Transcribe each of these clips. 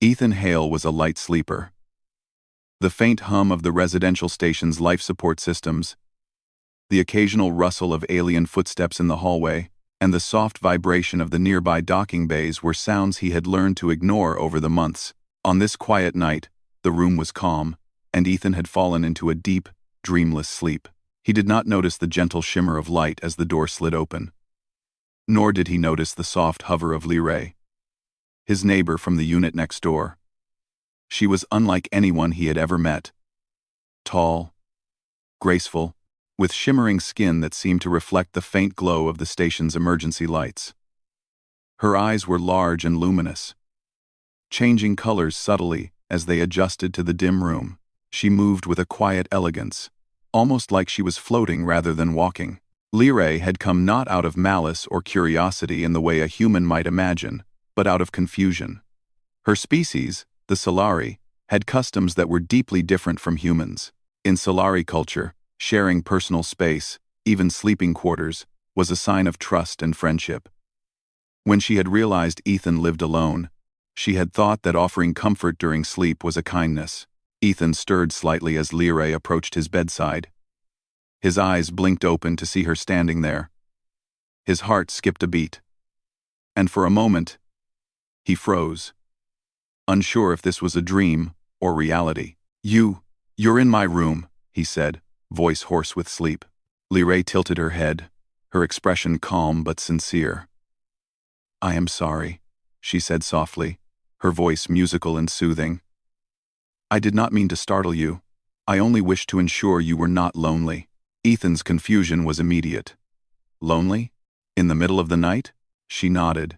Ethan Hale was a light sleeper. The faint hum of the residential station's life support systems, the occasional rustle of alien footsteps in the hallway, and the soft vibration of the nearby docking bays were sounds he had learned to ignore over the months. On this quiet night, the room was calm, and Ethan had fallen into a deep, dreamless sleep. He did not notice the gentle shimmer of light as the door slid open. Nor did he notice the soft hover of Lee, his neighbor from the unit next door. She was unlike anyone he had ever met. Tall, graceful, with shimmering skin that seemed to reflect the faint glow of the station's emergency lights. Her eyes were large and luminous, changing colors subtly as they adjusted to the dim room. She moved with a quiet elegance, almost like she was floating rather than walking. Lee had come not out of malice or curiosity in the way a human might imagine, but out of confusion. Her species, the Solari, had customs that were deeply different from humans. In Solari culture, sharing personal space, even sleeping quarters, was a sign of trust and friendship. When she had realized Ethan lived alone, she had thought that offering comfort during sleep was a kindness. Ethan stirred slightly as Lee approached his bedside. His eyes blinked open to see her standing there. His heart skipped a beat. And for a moment, he froze, unsure if this was a dream or reality. You're in my room," he said, voice hoarse with sleep. Lee tilted her head, her expression calm but sincere. "I am sorry," she said softly, her voice musical and soothing. "I did not mean to startle you. I only wished to ensure you were not lonely." Ethan's confusion was immediate. "Lonely? In the middle of the night?" She nodded.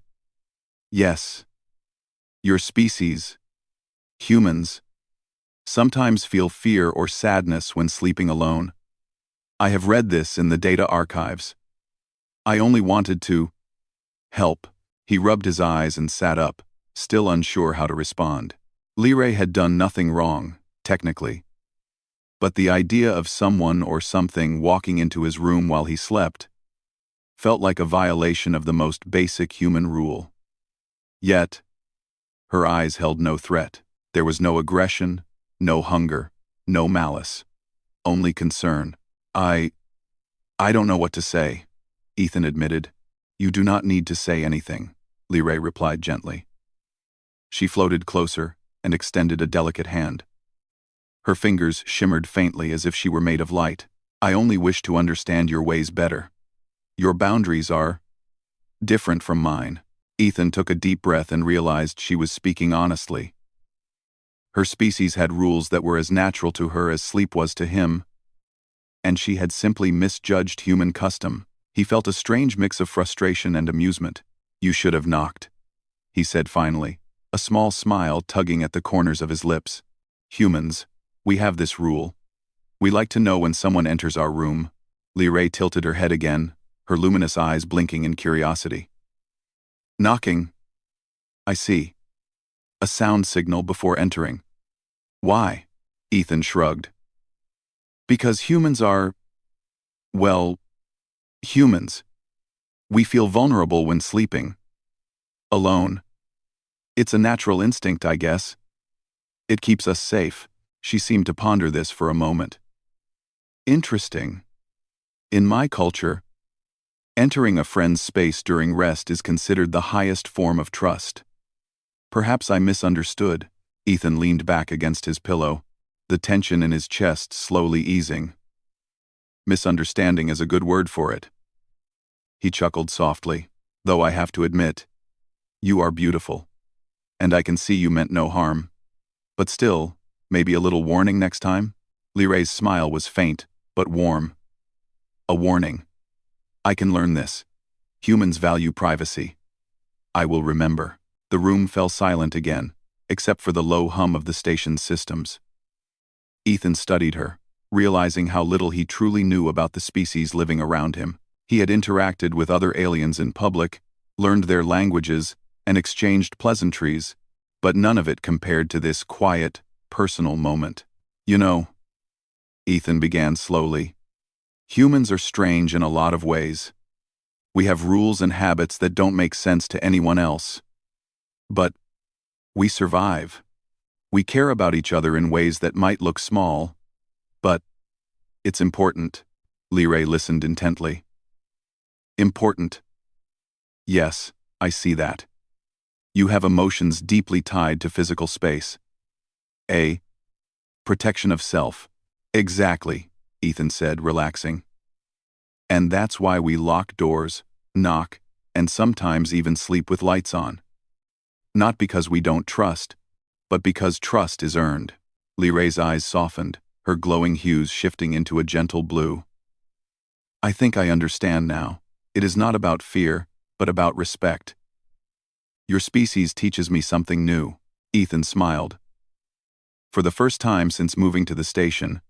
"Yes. Your species, humans, sometimes feel fear or sadness when sleeping alone. I have read this in the data archives. I only wanted to help." He rubbed his eyes and sat up, still unsure how to respond. Lee had done nothing wrong, technically. But the idea of someone or something walking into his room while he slept felt like a violation of the most basic human rule. Yet, her eyes held no threat. There was no aggression, no hunger, no malice, only concern. I don't know what to say," Ethan admitted. "You do not need to say anything," Lee replied gently. She floated closer and extended a delicate hand. Her fingers shimmered faintly as if she were made of light. "I only wish to understand your ways better. Your boundaries are different from mine." Ethan took a deep breath and realized she was speaking honestly. Her species had rules that were as natural to her as sleep was to him, and she had simply misjudged human custom. He felt a strange mix of frustration and amusement. "You should have knocked," he said finally, a small smile tugging at the corners of his lips. "Humans, we have this rule. We like to know when someone enters our room." Lee tilted her head again, her luminous eyes blinking in curiosity. "Knocking. I see. A sound signal before entering. Why?" Ethan shrugged. "Because humans are, well, humans. We feel vulnerable when sleeping. Alone. It's a natural instinct, I guess. It keeps us safe." She seemed to ponder this for a moment. "Interesting. In my culture, entering a friend's space during rest is considered the highest form of trust. Perhaps I misunderstood." Ethan leaned back against his pillow, the tension in his chest slowly easing. "Misunderstanding is a good word for it." He chuckled softly. "Though I have to admit, you are beautiful. And I can see you meant no harm. But still, maybe a little warning next time?" Lee's smile was faint, but warm. "A warning. I can learn this. Humans value privacy. I will remember." The room fell silent again, except for the low hum of the station's systems. Ethan studied her, realizing how little he truly knew about the species living around him. He had interacted with other aliens in public, learned their languages, and exchanged pleasantries, but none of it compared to this quiet, personal moment. "You know," Ethan began slowly, "humans are strange in a lot of ways. We have rules and habits that don't make sense to anyone else. But We survive. We care about each other in ways that might look small, but it's important. Lee listened intently. Important. Yes, I see that. You have emotions deeply tied to physical space. A protection of self. Exactly, Ethan said, relaxing. And that's why we lock doors, knock, and sometimes even sleep with lights on. Not because we don't trust, but because trust is earned. Lee's eyes softened, her glowing hues shifting into a gentle blue. I think I understand now. It is not about fear, but about respect. Your species teaches me something new. Ethan smiled. For the first time since moving to the station,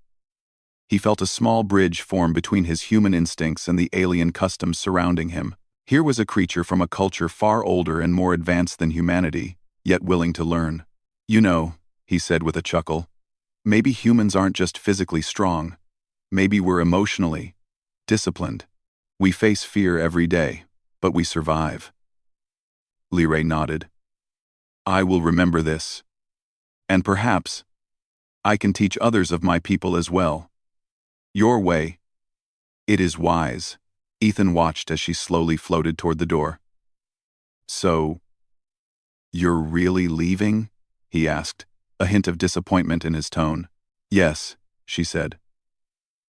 he felt a small bridge form between his human instincts and the alien customs surrounding him. Here was a creature from a culture far older and more advanced than humanity, yet willing to learn. You know, he said with a chuckle, maybe humans aren't just physically strong. Maybe we're emotionally disciplined. We face fear every day, but we survive. Lee nodded. I will remember this. And perhaps I can teach others of my people as well. Your way. It is wise. Ethan watched as she slowly floated toward the door. So, you're really leaving? He asked, a hint of disappointment in his tone. Yes, she said.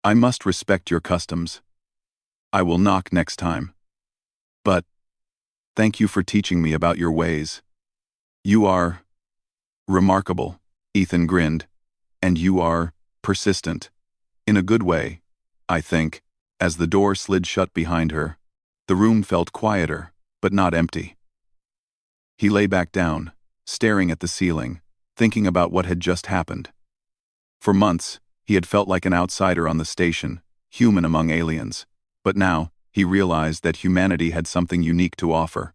I must respect your customs. I will knock next time. But, thank you for teaching me about your ways. You are remarkable, Ethan grinned, and you are persistent. In a good way, I think. As the door slid shut behind her, the room felt quieter, but not empty. He lay back down, staring at the ceiling, thinking about what had just happened. For months, he had felt like an outsider on the station, human among aliens, but now, he realized that humanity had something unique to offer.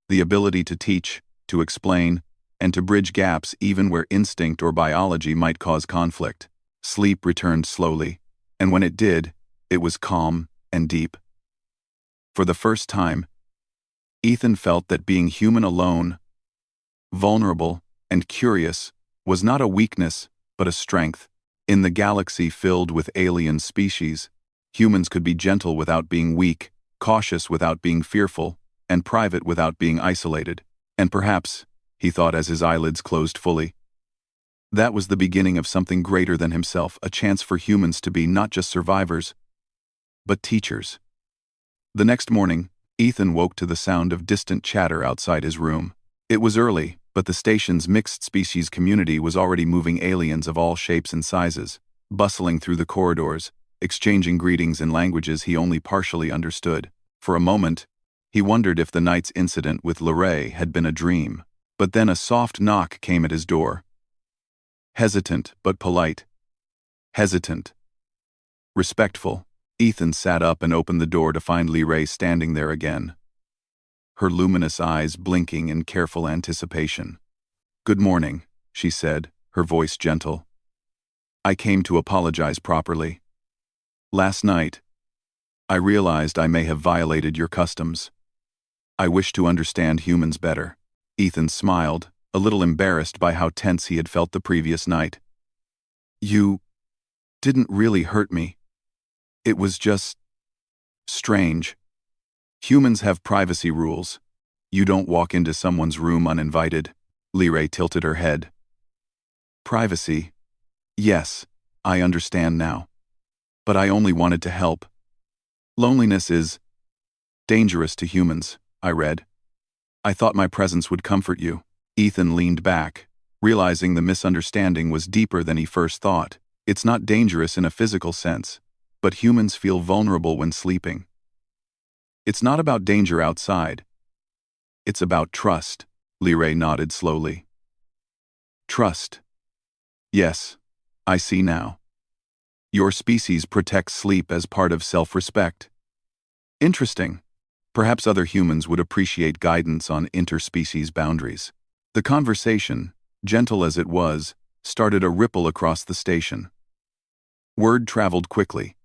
The ability to teach, to explain, and to bridge gaps even where instinct or biology might cause conflict. Sleep returned slowly, and when it did, it was calm and deep. For the first time, Ethan felt that being human alone, vulnerable and curious, was not a weakness, but a strength. In the galaxy filled with alien species, humans could be gentle without being weak, cautious without being fearful, and private without being isolated. And perhaps, he thought as his eyelids closed fully, that was the beginning of something greater than himself, a chance for humans to be not just survivors, but teachers. The next morning, Ethan woke to the sound of distant chatter outside his room. It was early, but the station's mixed-species community was already moving aliens of all shapes and sizes, bustling through the corridors, exchanging greetings in languages he only partially understood. For a moment, he wondered if the night's incident with Lee had been a dream, but then a soft knock came at his door. Hesitant but polite. Hesitant. Respectful. Ethan sat up and opened the door to find Lee standing there again, her luminous eyes blinking in careful anticipation. Good morning, she said, her voice gentle. I came to apologize properly. Last night, I realized I may have violated your customs. I wish to understand humans better. Ethan smiled, a little embarrassed by how tense he had felt the previous night. You didn't really hurt me. It was just strange. Humans have privacy rules. You don't walk into someone's room uninvited. Lee tilted her head. Privacy? Yes, I understand now. But I only wanted to help. Loneliness is dangerous to humans, I read. I thought my presence would comfort you. Ethan leaned back, realizing the misunderstanding was deeper than he first thought. It's not dangerous in a physical sense, but humans feel vulnerable when sleeping. It's not about danger outside. It's about trust. Lee nodded slowly. Trust. Yes, I see now. Your species protects sleep as part of self-respect. Interesting. Perhaps other humans would appreciate guidance on interspecies boundaries. The conversation, gentle as it was, started a ripple across the station. Word traveled quickly.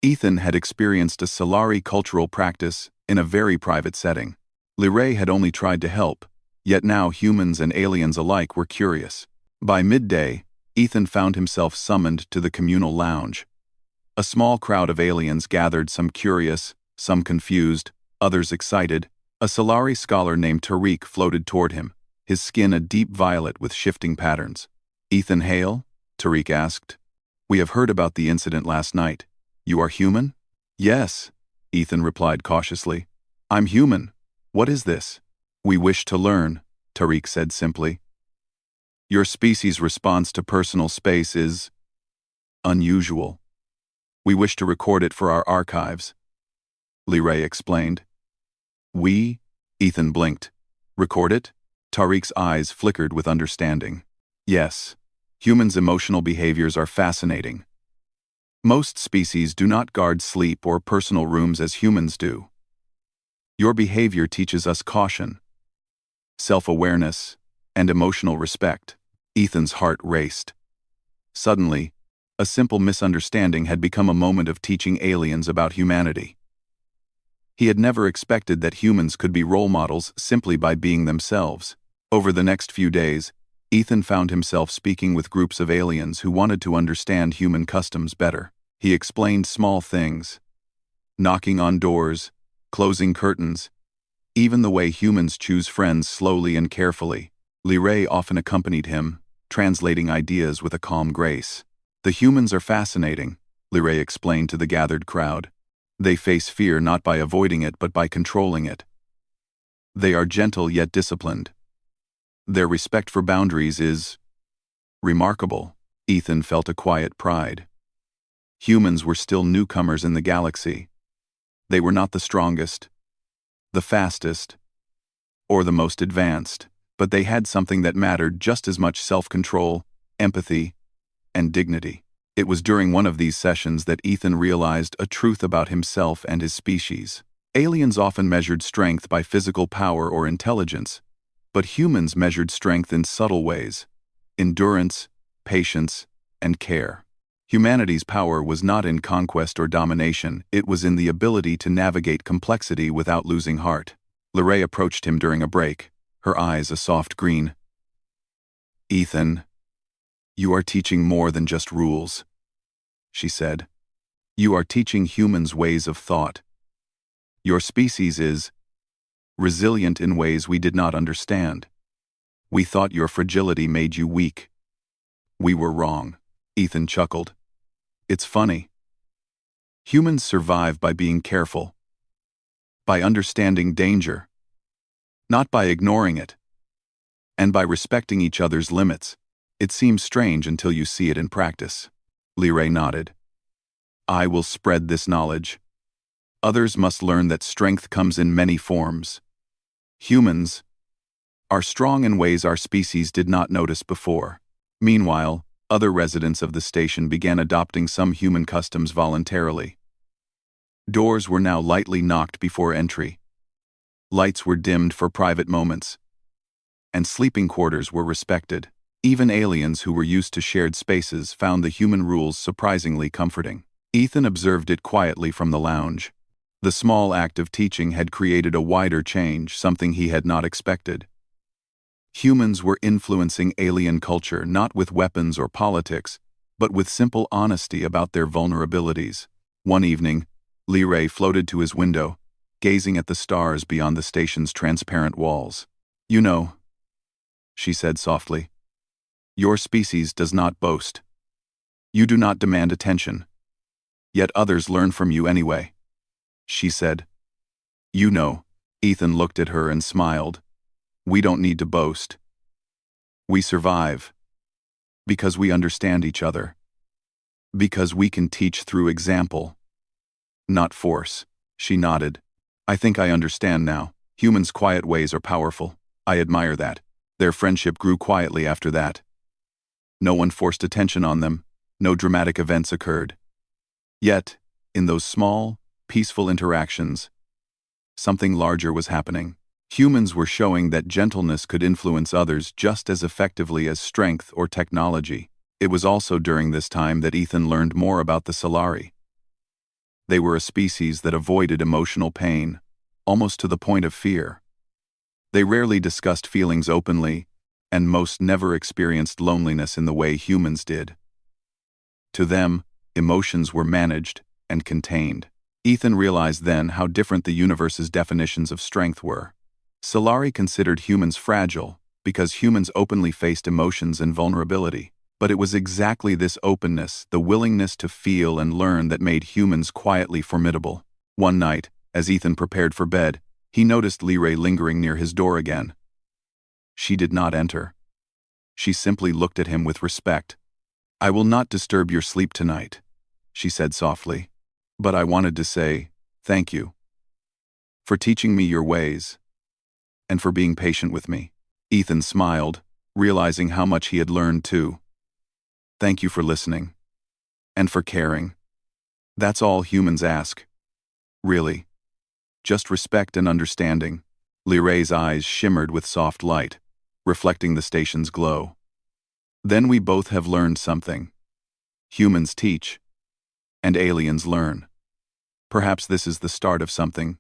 Ethan had experienced a Solari cultural practice in a very private setting. Lee had only tried to help, Yet now humans and aliens alike were curious. By midday, Ethan found himself summoned to the communal lounge. A small crowd of aliens gathered, some curious, some confused, others excited. A Solari scholar named Tariq floated toward him, his skin a deep violet with shifting patterns. "Ethan Hale?" Tariq asked. "We have heard about the incident last night. You are human?" "Yes," Ethan replied cautiously. "I'm human. What is this?" "We wish to learn," Tariq said simply. "Your species' response to personal space is unusual. We wish to record it for our archives," Liray explained. "We?" Ethan blinked. "Record it?" Tariq's eyes flickered with understanding. "Yes. Humans' emotional behaviors are fascinating. Most species do not guard sleep or personal rooms as humans do. Your behavior teaches us caution, self-awareness, and emotional respect." Ethan's heart raced. Suddenly, a simple misunderstanding had become a moment of teaching aliens about humanity. He had never expected that humans could be role models simply by being themselves. Over the next few days, Ethan found himself speaking with groups of aliens who wanted to understand human customs better. He explained small things, knocking on doors, closing curtains, even the way humans choose friends slowly and carefully. Liray often accompanied him, translating ideas with a calm grace. "The humans are fascinating," Liray explained to the gathered crowd. "They face fear not by avoiding it but by controlling it. They are gentle yet disciplined. Their respect for boundaries is remarkable." Ethan felt a quiet pride. Humans were still newcomers in the galaxy. They were not the strongest, the fastest, or the most advanced, but they had something that mattered just as much: self-control, empathy, and dignity. It was during one of these sessions that Ethan realized a truth about himself and his species. Aliens often measured strength by physical power or intelligence, but humans measured strength in subtle ways: endurance, patience, and care. Humanity's power was not in conquest or domination, it was in the ability to navigate complexity without losing heart. Liray approached him during a break, her eyes a soft green. "Ethan, you are teaching more than just rules," she said. "You are teaching humans ways of thought. Your species is resilient in ways we did not understand. We thought your fragility made you weak. We were wrong." Ethan chuckled. "It's funny. Humans survive by being careful, by understanding danger, not by ignoring it, and by respecting each other's limits. It seems strange until you see it in practice." Liray nodded. "I will spread this knowledge. Others must learn that strength comes in many forms. Humans are strong in ways our species did not notice before." Meanwhile, other residents of the station began adopting some human customs voluntarily. Doors were now lightly knocked before entry. Lights were dimmed for private moments, and sleeping quarters were respected. Even aliens who were used to shared spaces found the human rules surprisingly comforting. Ethan observed it quietly from the lounge. The small act of teaching had created a wider change, something he had not expected. Humans were influencing alien culture not with weapons or politics, but with simple honesty about their vulnerabilities. One evening, Liray floated to his window, gazing at the stars beyond the station's transparent walls. "You know," she said softly, "your species does not boast. You do not demand attention. Yet others learn from you anyway." She said, "You know." Ethan looked at her and smiled. "We don't need to boast. We survive because we understand each other. Because we can teach through example, not force." She nodded. "I think I understand now. Humans' quiet ways are powerful. I admire that." Their friendship grew quietly after that. No one forced attention on them. No dramatic events occurred. Yet, in those small, peaceful interactions, something larger was happening. Humans were showing that gentleness could influence others just as effectively as strength or technology. It was also during this time that Ethan learned more about the Solari. They were a species that avoided emotional pain, almost to the point of fear. They rarely discussed feelings openly, and most never experienced loneliness in the way humans did. To them, emotions were managed and contained. Ethan realized then how different the universe's definitions of strength were. Solari considered humans fragile because humans openly faced emotions and vulnerability. But it was exactly this openness, the willingness to feel and learn, that made humans quietly formidable. One night, as Ethan prepared for bed, he noticed Lyrae lingering near his door again. She did not enter. She simply looked at him with respect. "I will not disturb your sleep tonight," she said softly. "But I wanted to say, thank you. For teaching me your ways. And for being patient with me." Ethan smiled, realizing how much he had learned too. "Thank you for listening. And for caring. That's all humans ask. Really. Just respect and understanding." Lyrae's eyes shimmered with soft light, reflecting the station's glow. "Then we both have learned something. Humans teach, and aliens learn. Perhaps this is the start of something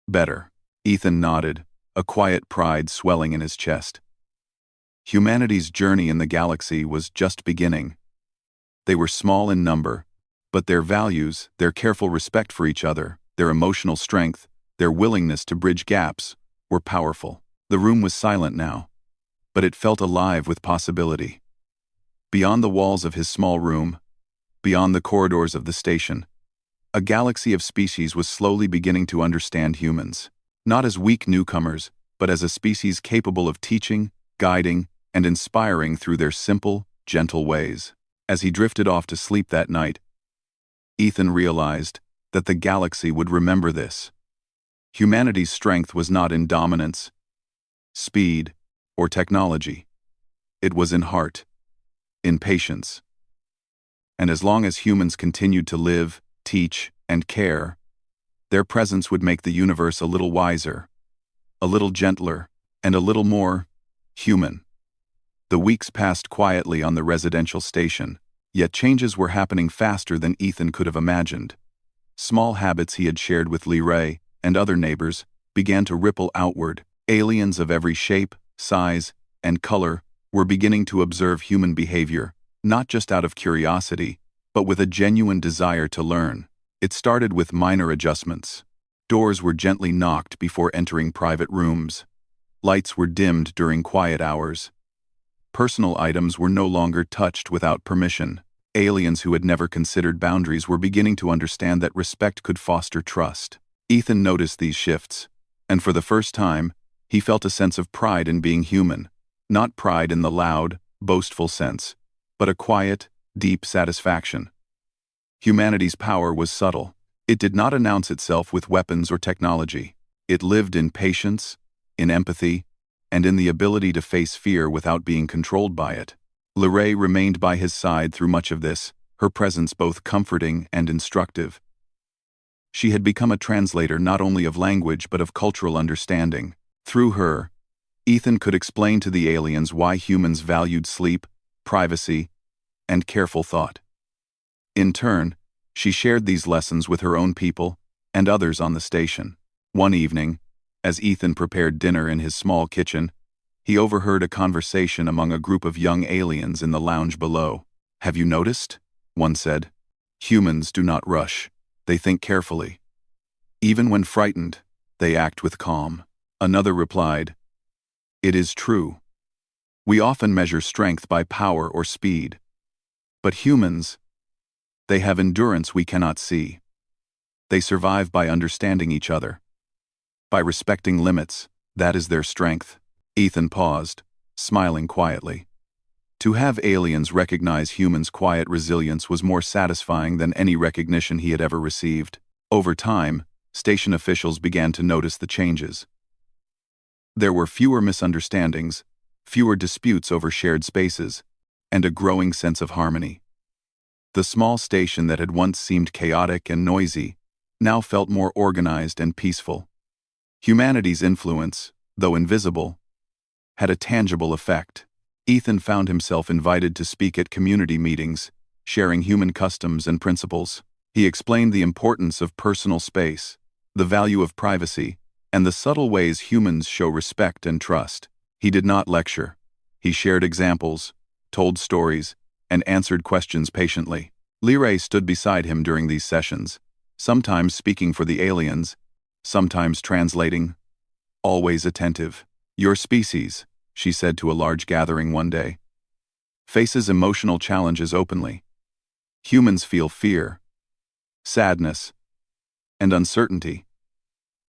better." Ethan nodded, a quiet pride swelling in his chest. Humanity's journey in the galaxy was just beginning. They were small in number, but their values, their careful respect for each other, their emotional strength, their willingness to bridge gaps, were powerful. The room was silent now, but it felt alive with possibility. Beyond the walls of his small room, beyond the corridors of the station, a galaxy of species was slowly beginning to understand humans, not as weak newcomers, but as a species capable of teaching, guiding, and inspiring through their simple, gentle ways. As he drifted off to sleep that night, Ethan realized that the galaxy would remember this. Humanity's strength was not in dominance, speed, or technology. It was in heart, in patience. And as long as humans continued to live, teach, and care, their presence would make the universe a little wiser, a little gentler, and a little more human. The weeks passed quietly on the residential station, yet changes were happening faster than Ethan could have imagined. Small habits he had shared with Lyrae and other neighbors began to ripple outward. Aliens of every shape, size, and color were beginning to observe human behavior, not just out of curiosity, but with a genuine desire to learn. It started with minor adjustments. Doors were gently knocked before entering private rooms. Lights were dimmed during quiet hours. Personal items were no longer touched without permission. Aliens who had never considered boundaries were beginning to understand that respect could foster trust. Ethan noticed these shifts, and for the first time, he felt a sense of pride in being human. Not pride in the loud, boastful sense, but a quiet, deep satisfaction. Humanity's power was subtle. It did not announce itself with weapons or technology. It lived in patience, in empathy, and in the ability to face fear without being controlled by it. Lyrae remained by his side through much of this, her presence both comforting and instructive. She had become a translator not only of language but of cultural understanding. Through her, Ethan could explain to the aliens why humans valued sleep, privacy, and careful thought. In turn, she shared these lessons with her own people and others on the station. One evening, as Ethan prepared dinner in his small kitchen, he overheard a conversation among a group of young aliens in the lounge below. "Have you noticed?" one said. "Humans do not rush. They think carefully. Even when frightened, they act with calm." Another replied, "It is true. We often measure strength by power or speed. But humans, they have endurance we cannot see. They survive by understanding each other. By respecting limits, that is their strength." Ethan paused, smiling quietly. To have aliens recognize humans' quiet resilience was more satisfying than any recognition he had ever received. Over time, station officials began to notice the changes. There were fewer misunderstandings, fewer disputes over shared spaces, and a growing sense of harmony. The small station that had once seemed chaotic and noisy now felt more organized and peaceful. Humanity's influence, though invisible, had a tangible effect. Ethan found himself invited to speak at community meetings, sharing human customs and principles. He explained the importance of personal space, the value of privacy, and the subtle ways humans show respect and trust. He did not lecture. He shared examples, told stories, and answered questions patiently. Liray stood beside him during these sessions, sometimes speaking for the aliens, sometimes translating, always attentive. "Your species," she said to a large gathering one day, "faces emotional challenges openly. Humans feel fear, sadness, and uncertainty.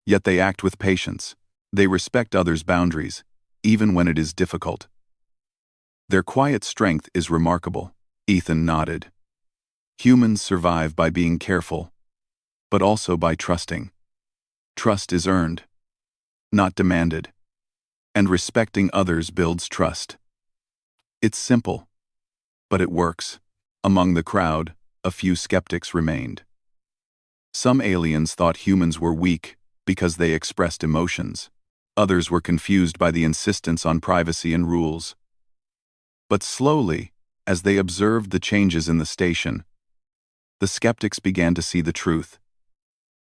Yet they act with patience. They respect others' boundaries, even when it is difficult. Their quiet strength is remarkable." Ethan nodded. "Humans survive by being careful, but also by trusting. Trust is earned, not demanded. And respecting others builds trust. It's simple, but it works." Among the crowd, a few skeptics remained. Some aliens thought humans were weak because they expressed emotions. Others were confused by the insistence on privacy and rules. But slowly, as they observed the changes in the station, the skeptics began to see the truth.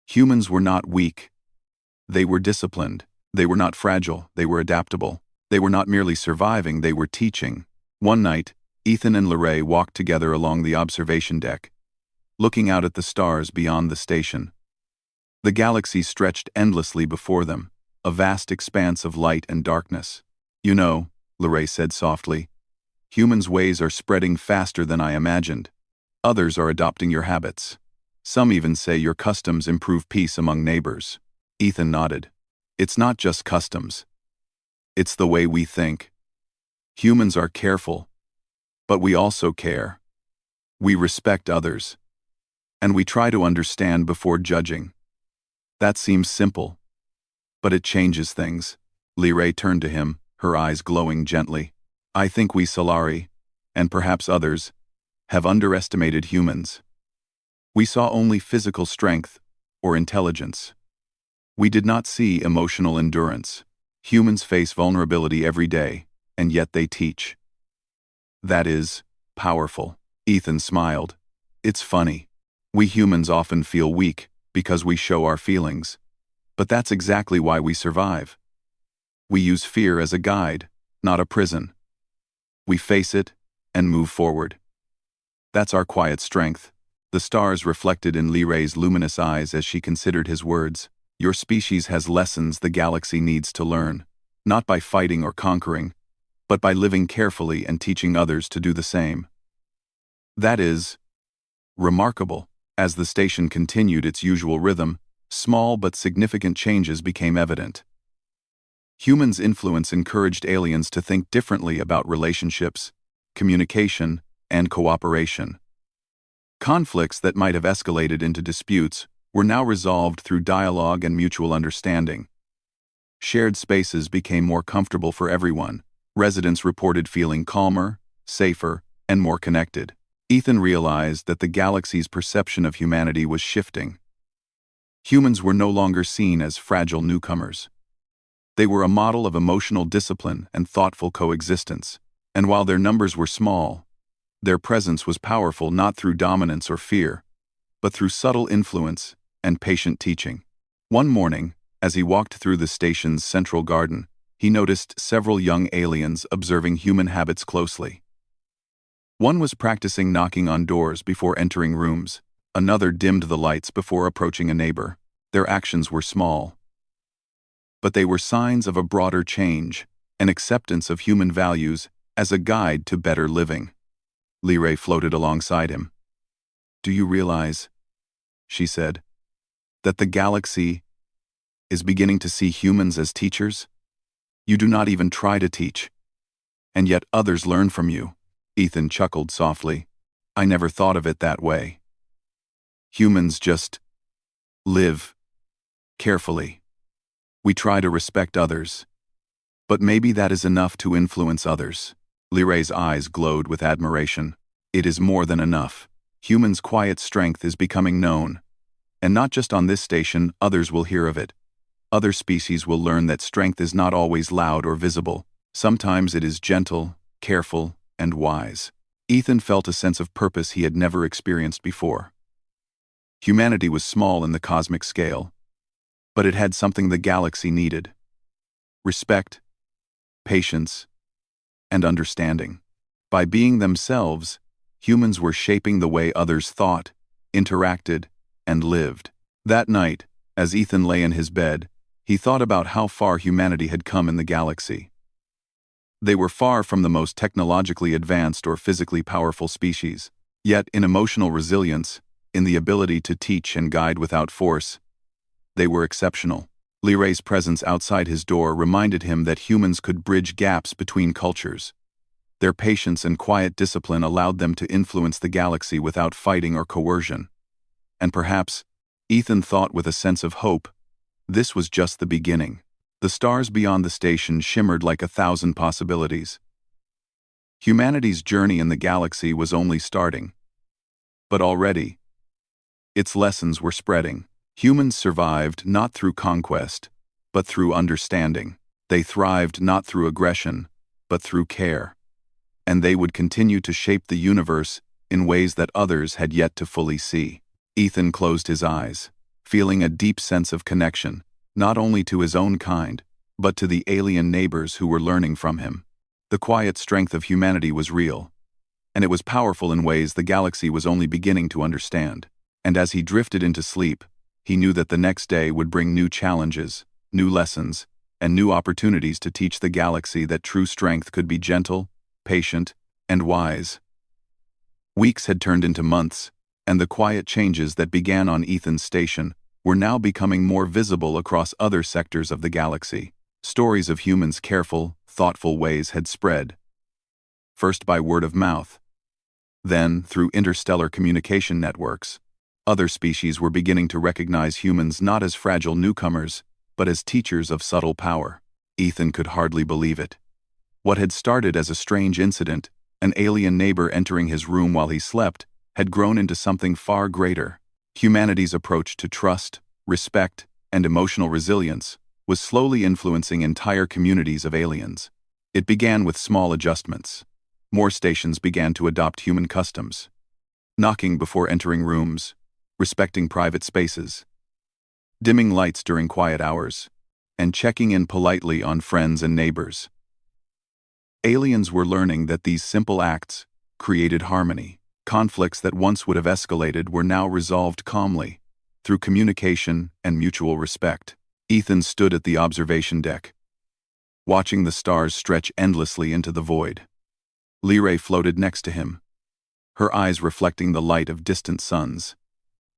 Humans were not weak. They were disciplined. They were not fragile. They were adaptable. They were not merely surviving, they were teaching. One night, Ethan and Liray walked together along the observation deck, looking out at the stars beyond the station. The galaxy stretched endlessly before them, a vast expanse of light and darkness. "You know," Liray said softly, "humans' ways are spreading faster than I imagined. Others are adopting your habits. Some even say your customs improve peace among neighbors." Ethan nodded. "It's not just customs. It's the way we think. Humans are careful, but we also care. We respect others, and we try to understand before judging. That seems simple, but it changes things." Liray turned to him, her eyes glowing gently. "I think we Solari, and perhaps others, have underestimated humans. We saw only physical strength or intelligence. We did not see emotional endurance. Humans face vulnerability every day, and yet they teach. That is powerful." Ethan smiled. "It's funny. We humans often feel weak because we show our feelings. But that's exactly why we survive. We use fear as a guide, not a prison. We face it and move forward. That's our quiet strength." The stars reflected in Liray's luminous eyes as she considered his words. "Your species has lessons the galaxy needs to learn, not by fighting or conquering, but by living carefully and teaching others to do the same. That is remarkable." As the station continued its usual rhythm, small but significant changes became evident. Humans' influence encouraged aliens to think differently about relationships, communication, and cooperation. Conflicts that might have escalated into disputes were now resolved through dialogue and mutual understanding. Shared spaces became more comfortable for everyone. Residents reported feeling calmer, safer, and more connected. Ethan realized that the galaxy's perception of humanity was shifting. Humans were no longer seen as fragile newcomers. They were a model of emotional discipline and thoughtful coexistence. And while their numbers were small, their presence was powerful not through dominance or fear, but through subtle influence and patient teaching. One morning, as he walked through the station's central garden, he noticed several young aliens observing human habits closely. One was practicing knocking on doors before entering rooms. Another dimmed the lights before approaching a neighbor. Their actions were small, but they were signs of a broader change, an acceptance of human values as a guide to better living. Liray floated alongside him. "Do you realize," she said, "that the galaxy is beginning to see humans as teachers? You do not even try to teach, and yet others learn from you." Ethan chuckled softly. "I never thought of it that way. Humans just live carefully. We try to respect others, but maybe that is enough to influence others." Liray's eyes glowed with admiration. "It is more than enough. Humans' quiet strength is becoming known. And not just on this station, others will hear of it. Other species will learn that strength is not always loud or visible. Sometimes it is gentle, careful, and wise." Ethan felt a sense of purpose he had never experienced before. Humanity was small in the cosmic scale, But it had something the galaxy needed: respect, patience, and understanding. By being themselves, humans were shaping the way others thought, interacted, and lived. That night, as Ethan lay in his bed, he thought about how far humanity had come in the galaxy. They were far from the most technologically advanced or physically powerful species, yet in emotional resilience, in the ability to teach and guide without force, they were exceptional. Liray's presence outside his door reminded him that humans could bridge gaps between cultures. Their patience and quiet discipline allowed them to influence the galaxy without fighting or coercion. And perhaps, Ethan thought with a sense of hope, this was just the beginning. The stars beyond the station shimmered like 1,000 possibilities. Humanity's journey in the galaxy was only starting. But already, its lessons were spreading. Humans survived not through conquest, but through understanding. They thrived not through aggression, but through care. And they would continue to shape the universe in ways that others had yet to fully see. Ethan closed his eyes, feeling a deep sense of connection, not only to his own kind, but to the alien neighbors who were learning from him. The quiet strength of humanity was real, and it was powerful in ways the galaxy was only beginning to understand. And as he drifted into sleep, he knew that the next day would bring new challenges, new lessons, and new opportunities to teach the galaxy that true strength could be gentle, patient, and wise. Weeks had turned into months, and the quiet changes that began on Ethan's station were now becoming more visible across other sectors of the galaxy. Stories of humans' careful, thoughtful ways had spread, first by word of mouth, then through interstellar communication networks. Other species were beginning to recognize humans not as fragile newcomers, but as teachers of subtle power. Ethan could hardly believe it. What had started as a strange incident, an alien neighbor entering his room while he slept, had grown into something far greater. Humanity's approach to trust, respect, and emotional resilience was slowly influencing entire communities of aliens. It began with small adjustments. More stations began to adopt human customs: knocking before entering rooms, respecting private spaces, dimming lights during quiet hours, and checking in politely on friends and neighbors. Aliens were learning that these simple acts created harmony. Conflicts that once would have escalated were now resolved calmly, through communication and mutual respect. Ethan stood at the observation deck, watching the stars stretch endlessly into the void. Liray floated next to him, her eyes reflecting the light of distant suns.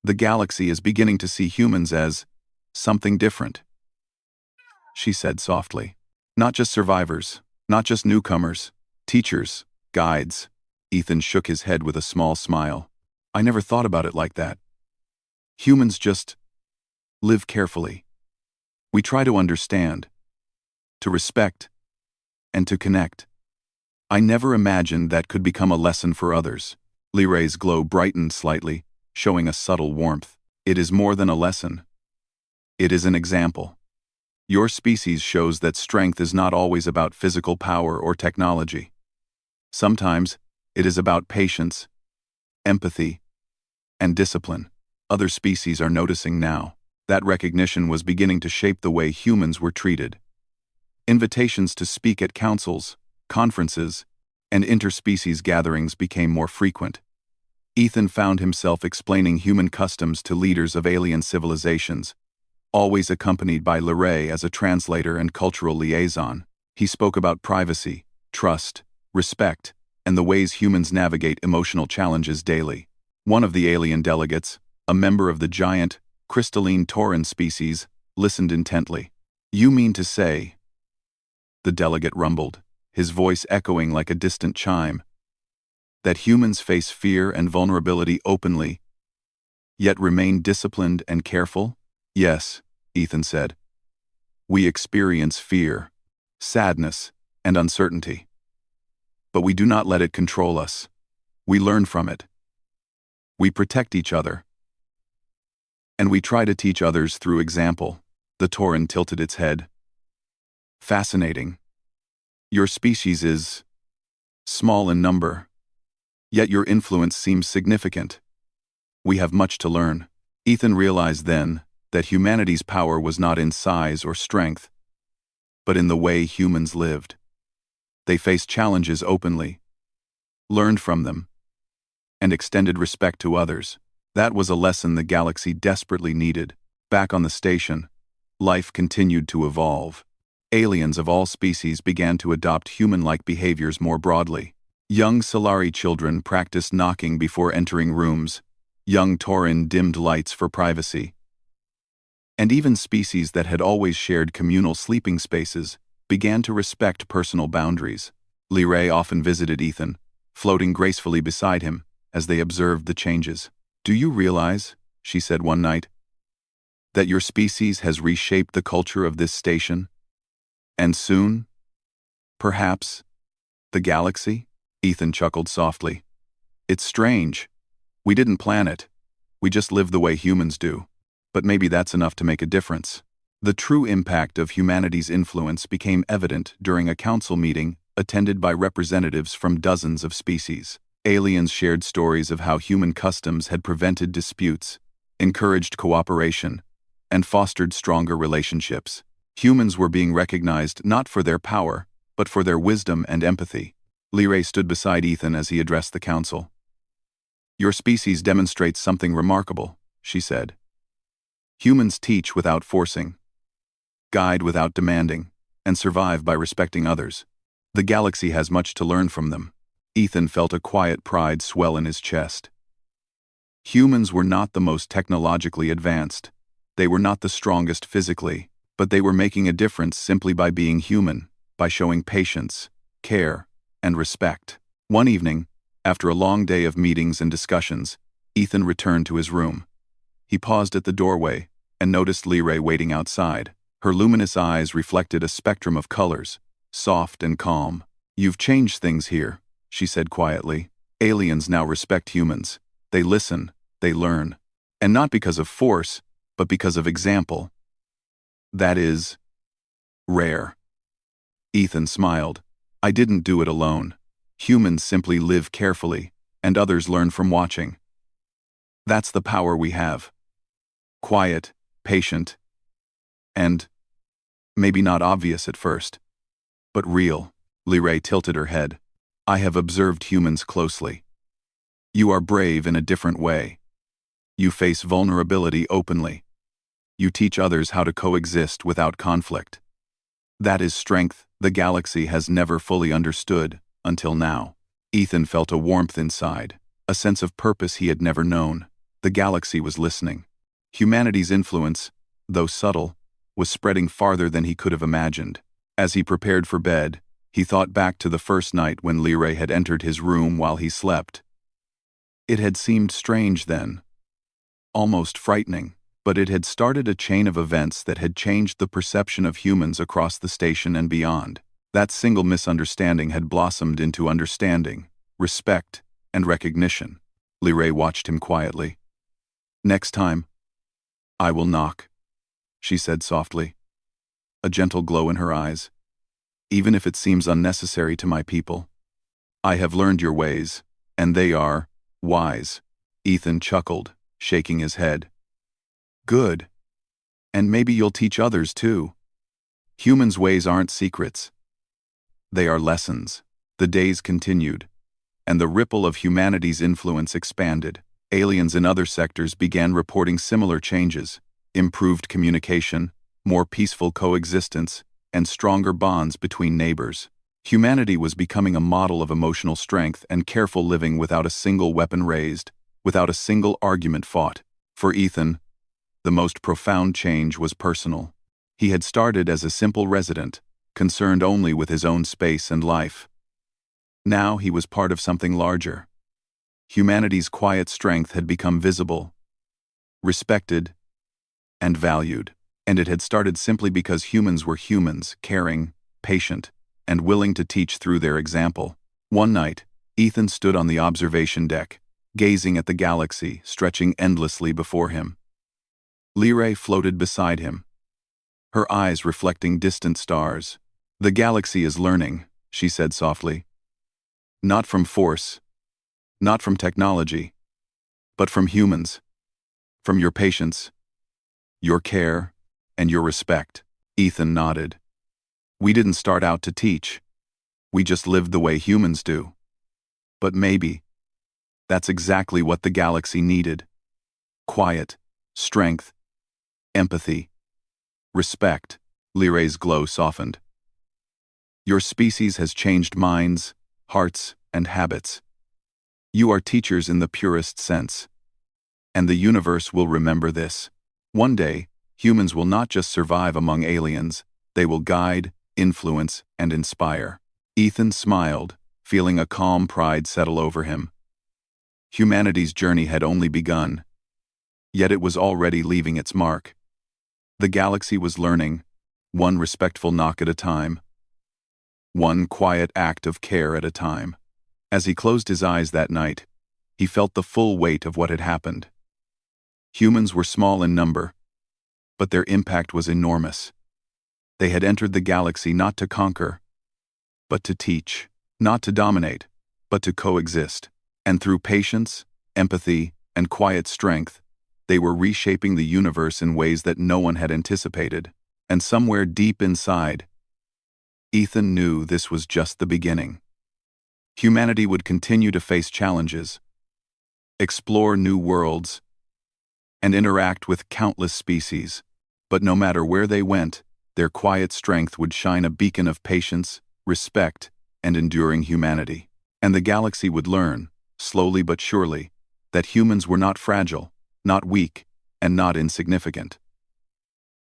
The galaxy is beginning to see humans as something different, she said softly. Not just survivors, not just newcomers, teachers, guides. Ethan shook his head with a small smile. I never thought about it like that. Humans just live carefully. We try to understand, to respect, and to connect. I never imagined that could become a lesson for others. Liray's glow brightened slightly, showing a subtle warmth. It is more than a lesson. It is an example. Your species shows that strength is not always about physical power or technology. Sometimes, it is about patience, empathy, and discipline. Other species are noticing now. That recognition was beginning to shape the way humans were treated. Invitations to speak at councils, conferences, and interspecies gatherings became more frequent. Ethan found himself explaining human customs to leaders of alien civilizations, always accompanied by Liray as a translator and cultural liaison. He spoke about privacy, trust, respect, and the ways humans navigate emotional challenges daily. One of the alien delegates, a member of the giant, crystalline tauren species, listened intently. You mean to say, the delegate rumbled, his voice echoing like a distant chime, that humans face fear and vulnerability openly, yet remain disciplined and careful? Yes, Ethan said. We experience fear, sadness, and uncertainty. But we do not let it control us. We learn from it. We protect each other. And we try to teach others through example. The tauren tilted its head. Fascinating. Your species is small in number, yet your influence seems significant. We have much to learn. Ethan realized then that humanity's power was not in size or strength, but in the way humans lived. They faced challenges openly, learned from them, and extended respect to others. That was a lesson the galaxy desperately needed. Back on the station, life continued to evolve. Aliens of all species began to adopt human-like behaviors more broadly. Young Solari children practiced knocking before entering rooms. Young Tauren dimmed lights for privacy. And even species that had always shared communal sleeping spaces began to respect personal boundaries. Lyrae often visited Ethan, floating gracefully beside him as they observed the changes. "Do you realize," she said one night, "that your species has reshaped the culture of this station? And soon, perhaps, the galaxy?" Ethan chuckled softly. "It's strange. We didn't plan it. We just live the way humans do. But maybe that's enough to make a difference." The true impact of humanity's influence became evident during a council meeting attended by representatives from dozens of species. Aliens shared stories of how human customs had prevented disputes, encouraged cooperation, and fostered stronger relationships. Humans were being recognized not for their power, but for their wisdom and empathy. Lyrae stood beside Ethan as he addressed the council. "Your species demonstrates something remarkable," she said. "Humans teach without forcing, guide without demanding, and survive by respecting others. The galaxy has much to learn from them." Ethan felt a quiet pride swell in his chest. Humans were not the most technologically advanced. They were not the strongest physically, but they were making a difference simply by being human, by showing patience, care, and respect. One evening, after a long day of meetings and discussions, Ethan returned to his room. He paused at the doorway and noticed Lyrae waiting outside. Her luminous eyes reflected a spectrum of colors, soft and calm. "You've changed things here," she said quietly. "Aliens now respect humans. They listen, they learn. And not because of force, but because of example. That is rare." Ethan smiled. "I didn't do it alone. Humans simply live carefully, and others learn from watching. That's the power we have. Quiet, patient, and maybe not obvious at first, but real." Lyrae tilted her head. "I have observed humans closely. You are brave in a different way. You face vulnerability openly. You teach others how to coexist without conflict. That is strength the galaxy has never fully understood until now." Ethan felt a warmth inside, a sense of purpose he had never known. The galaxy was listening. Humanity's influence, though subtle, was spreading farther than he could have imagined. As he prepared for bed, he thought back to the first night when Lyrae had entered his room while he slept. It had seemed strange then, almost frightening, but it had started a chain of events that had changed the perception of humans across the station and beyond. That single misunderstanding had blossomed into understanding, respect, and recognition. Lyrae watched him quietly. "Next time, I will knock," she said softly, a gentle glow in her eyes. "Even if it seems unnecessary to my people. I have learned your ways, and they are wise." Ethan chuckled, shaking his head. "Good. And maybe you'll teach others too. Humans' ways aren't secrets. They are lessons." The days continued, and the ripple of humanity's influence expanded. Aliens in other sectors began reporting similar changes: improved communication, more peaceful coexistence, and stronger bonds between neighbors. Humanity was becoming a model of emotional strength and careful living without a single weapon raised, without a single argument fought. For Ethan, the most profound change was personal. He had started as a simple resident, concerned only with his own space and life. Now he was part of something larger. Humanity's quiet strength had become visible, respected, and valued. And it had started simply because humans were humans, caring, patient, and willing to teach through their example. One night, Ethan stood on the observation deck, gazing at the galaxy stretching endlessly before him. Lyrae floated beside him, her eyes reflecting distant stars. "The galaxy is learning," she said softly. "Not from force, not from technology, but from humans, from your patience, Your care and your respect. Ethan nodded. We didn't start out to teach. We just lived the way humans do. But maybe that's exactly what the galaxy needed. Quiet, strength, empathy, respect. Lyray's glow softened. Your species has changed minds, hearts, and habits. You are teachers in the purest sense. And the universe will remember this. One day, humans will not just survive among aliens, they will guide, influence, and inspire. Ethan smiled, feeling a calm pride settle over him. Humanity's journey had only begun, yet it was already leaving its mark. The galaxy was learning, one respectful knock at a time, one quiet act of care at a time. As he closed his eyes that night, he felt the full weight of what had happened. Humans were small in number, but their impact was enormous. They had entered the galaxy not to conquer, but to teach, not to dominate, but to coexist. And through patience, empathy, and quiet strength, they were reshaping the universe in ways that no one had anticipated. And somewhere deep inside, Ethan knew this was just the beginning. Humanity would continue to face challenges, explore new worlds, and interact with countless species. But no matter where they went, their quiet strength would shine a beacon of patience, respect, and enduring humanity. And the galaxy would learn, slowly but surely, that humans were not fragile, not weak, and not insignificant.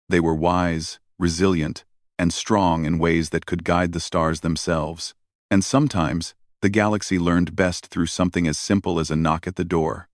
They were wise, resilient, and strong in ways that could guide the stars themselves. And sometimes, the galaxy learned best through something as simple as a knock at the door.